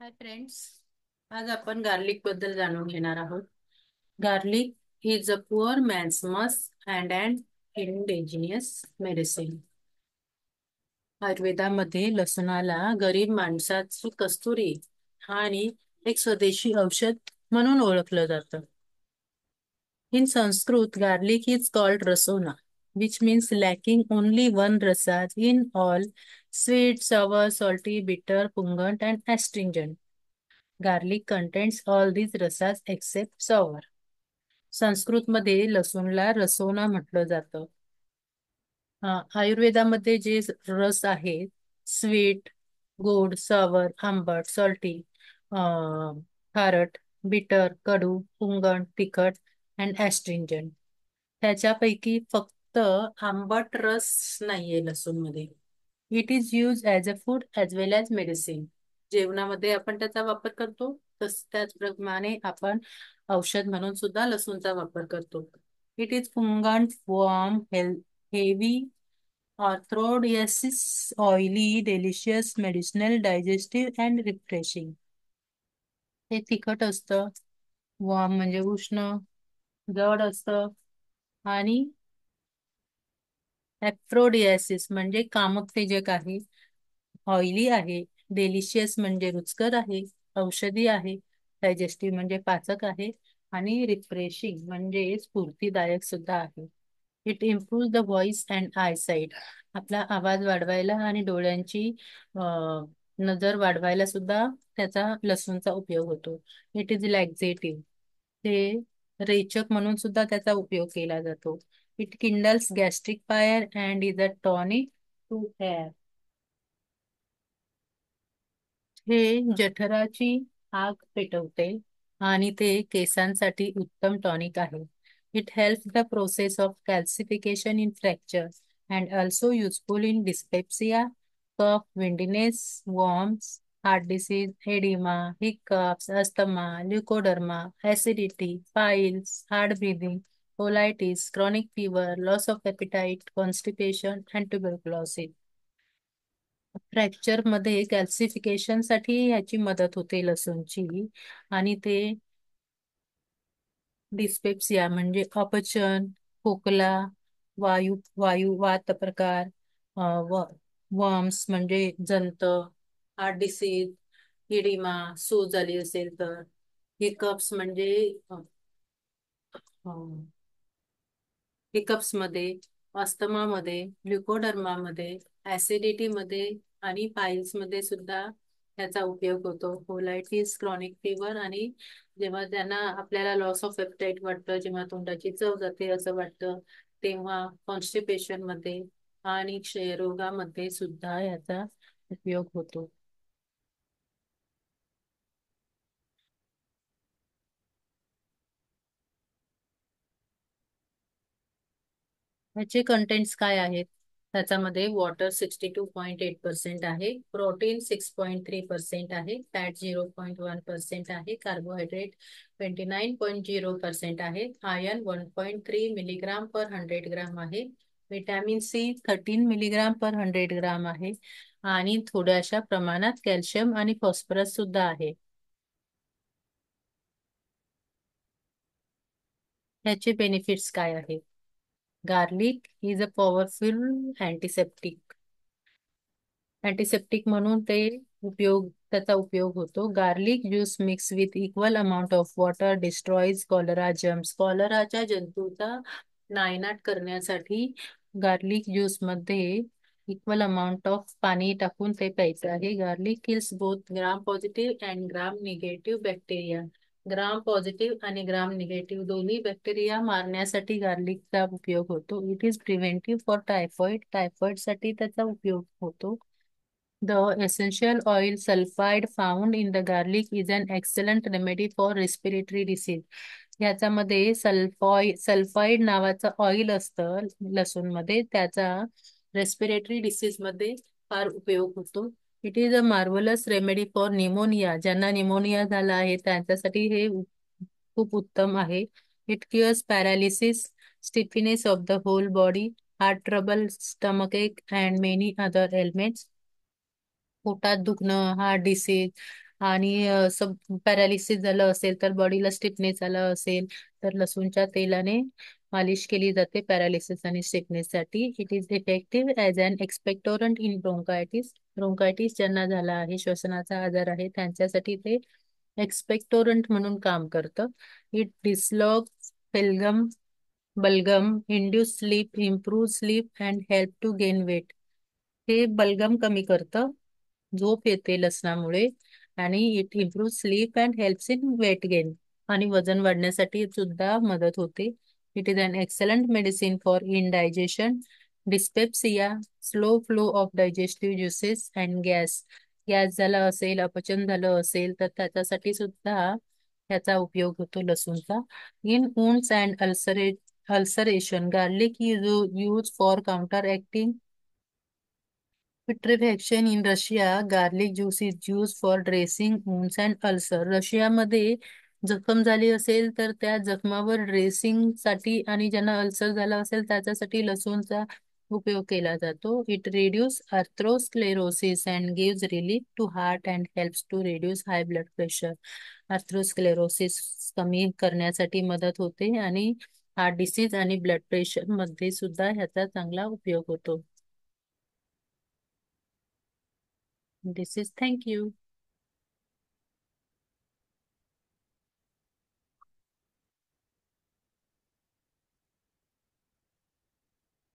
Hi friends. आज आपण garlic बद्दल जाणून घेणार आहोत. Garlic is a poor man's must and indigenous medicine. आयुर्वेदामध्ये लसणाला गरीब माणसाची कस्तुरी आणि एक स्वदेशी औषध म्हणून ओळखलं जातं. In Sanskrit, garlic is called rasona, which means lacking only one rasa in all: sweet, sour, salty, bitter, pungent, and astringent. Garlic contains all these rasas except sour. संस्कृतमध्ये लसूणला रसोना म्हटलं जातं. आयुर्वेदामध्ये जे रस आहेत, स्वीट, गोड, सावर, आंबट, सॉल्टी, खारट, बिटर, कडू, पुंगण, तिखट अँड ॲस्ट्रिंजंट. त्याच्यापैकी फक्त आंबट रस नाहीये लसूण मध्ये. It is use as a food as well as medicine. जेवणामध्ये आपण त्याचा वापर करतो, त्याचप्रमाणे आपण औषध म्हणून सुद्धा लसूणचा वापर करतो. It is pungent, warm, heavy, aphrodisiac, oily, delicious, medicinal, digestive and refreshing. हे तिखट असतं, वॉर्म म्हणजे उष्ण, जड असतं आणि ॲफ्रोडियासिस म्हणजे कामोत्तेजक आहे, ऑइली आहे, डेलिशियस म्हणजे रुचकर आहे, औषधी आहे, डायजेस्टिव्ह म्हणजे पाचक आहे आणि रिफ्रेशिंग म्हणजे स्फूर्तिदायक सुद्धा आहे. It improve the voice and eyesight. आपला आवाज वाढवायला आणि डोळ्यांची नजर वाढवायला सुद्धा त्याचा लसूणचा उपयोग होतो. It is laxative. ते रेचक म्हणून सुद्धा त्याचा उपयोग केला जातो. It kindles gastric fire and is a tonic to hair. हे जठराची आग पेटवते आणि ते केसांसाठी उत्तम टॉनिक आहे. It helps the process of calcification in fracture and also useful in dyspepsia, cough, windiness, worms, heart disease, oedema, hiccups, asthma, leukoderma, acidity, piles, hard breathing, colitis, chronic fever, loss of appetite, constipation and tuberculosis. Fracture मध्ये calcification साठी याची मदत होते लसूणची. आणि ते dyspepsia म्हणजे अपचन, खोकला, वात प्रकार, वर्म्स म्हणजे जंत, हार्ट डिसीज, इडिमा, सूज झाली असेल तर, हिकअप्स म्हणजे हिकअप्स मध्ये, अस्थमा मध्ये, ल्युकोडर्मा मध्ये, ऍसिडिटी मध्ये आणि पाइल्स मध्ये सुद्धा त्याचा उपयोग होतो. कोलायटिस, क्रॉनिक फीवर आणि जेव्हा त्यांना आपल्याला लॉस ऑफ एपेटाइट वाटतं, जेव्हा तोंडाची चव जाते असं वाटतं, तेव्हा कॉन्स्टिपेशन मध्ये आणि क्षयरोगामध्ये सुद्धा याचा उपयोग होतो. ह्याचे कंटेंट्स काय आहेत? त्याच्यामध्ये वॉटर 62.8% आहे, प्रोटीन 6.3% आहे, फॅट 0.1% आहे, कार्बोहायड्रेट 29.0% आहे, आयर्न 1.3 मिलीग्राम पर 100 ग्राम आहे, विटॅमिन सी 13 मिलीग्राम पर 100 ग्राम आहे आणि थोड्याशा प्रमाणात कॅल्शियम आणि फॉस्फरस सुद्धा आहे. ह्याचे बेनिफिट्स काय आहेत? Garlic is a powerful antiseptic. Antiseptic म्हणून त्याचा उपयोग होतो. Garlic juice mix with equal amount of water destroys cholera germs. कॉलराच्या जंतूचा नायनाट करण्यासाठी गार्लिक ज्यूस मध्ये इक्वल अमाउंट ऑफ पाणी टाकून ते प्यायचं आहे. Garlic kills both gram positive and gram negative bacteria. Gram positive आणि ग्राम निगेटिव्ह दोन्ही बॅक्टेरिया मारण्यासाठी गार्लिकचा उपयोग होतो. It is preventive for typhoid. Typhoid साठी त्याचा उपयोग होतो. The essential oil sulfide found in the garlic is an excellent remedy for respiratory disease. याच्यामध्ये सल्फाइड नावाचं ऑइल असतं लसूण मध्ये, त्याचा रेस्पिरेटरी डिसीज मध्ये फार उपयोग होतो. It is a marvellous remedy for pneumonia. ज्यांना निमोनिया झाला आहे त्यांच्यासाठी हे खूप उत्तम आहे. It cures paralysis, stiffness of the whole body, heart trouble, stomach ache and many other elements. पोटात दुखणं, हार्ट डिसीज, आणि सब पॅरालिसिस झालं असेल तर बॉडीला स्टिफनेस झालं असेल तर लसूणच्या तेलाने मालिश केली जाते पॅरालिसिस आणि स्टिफनेस साठी. It is effective as an expectorant in bronchitis. Bronchitis ज्यांना झाला आहे, श्वसनाचा आजार आहे, त्यांच्यासाठी ते एक्सपेक्टोरंट म्हणून काम करतं. इट डिसलॉग फेलगम बलगम, induce sleep, improve sleep and help to gain weight. हे बलगम कमी करतं, झोप येते लसणामुळे, आणि it improve sleep and helps in weight gain, आणि वजन वाढण्यासाठी सुद्धा मदत होते. It is an excellent medicine for indigestion, dyspepsia, slow flow of digestive juices and gas. Gas झाला असेल, अपचन झालं असेल तर त्याच्यासाठी सुद्धा त्याचा उपयोग होतो लसूणचा. In wounds and ulceration, garlic is used for counteracting putrefaction. In Russia, garlic juice is used for dressing wounds and ulcer. रशियामध्ये जखम झाली असेल तर त्या जखमावर ड्रेसिंग साठी आणि ज्यांना अल्सर झाला असेल त्याच्यासाठी लसूणचा उपयोग केला जातो. It reduce atherosclerosis and gives relief to heart and helps to reduce high blood pressure. Atherosclerosis कमी करण्यासाठी मदत होते आणि हार्ट डिसीज आणि ब्लड प्रेशर मध्ये सुद्धा ह्याचा चांगला उपयोग होतो. This is thank you.